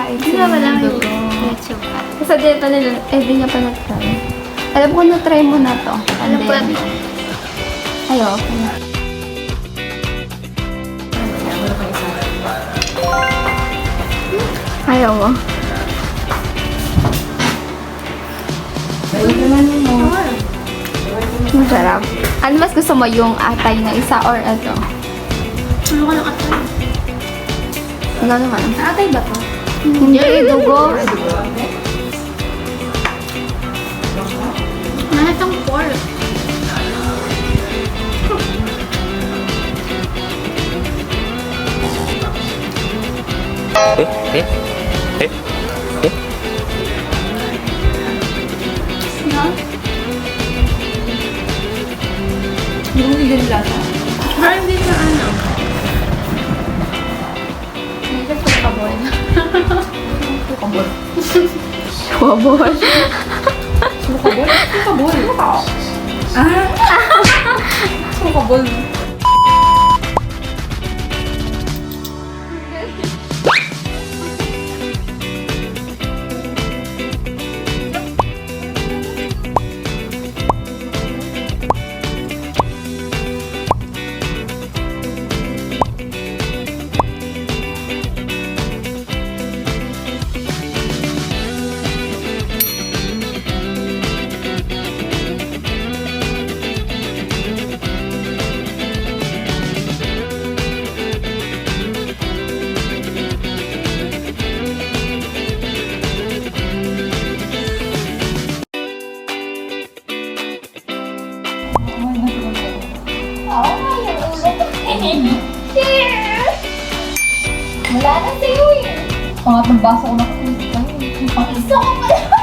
kumakain Hindi sila na wala ng yung dugo. YouTube. Sa dieta nila, di niya pa na-try. Alam ko na-try mo na to. Alam ko And na. then, Ayaw, okay na. Ayaw mo. Masarap. Ano mas gusto mo, yung atay na isa or ito? Ano ko lang atay? Ano naman? Atay ba to? Hindi, dugo. Nahatang pork. No? Hindi din lasa. Pero hindi siya ano. Medyo pagkabol. Pagkabol. Pagkabol. Pagkabol? Pagkabol. Pagkabol. Wala na sa'yo eh. Pangatlong baso ko na. Ang isa ko pala.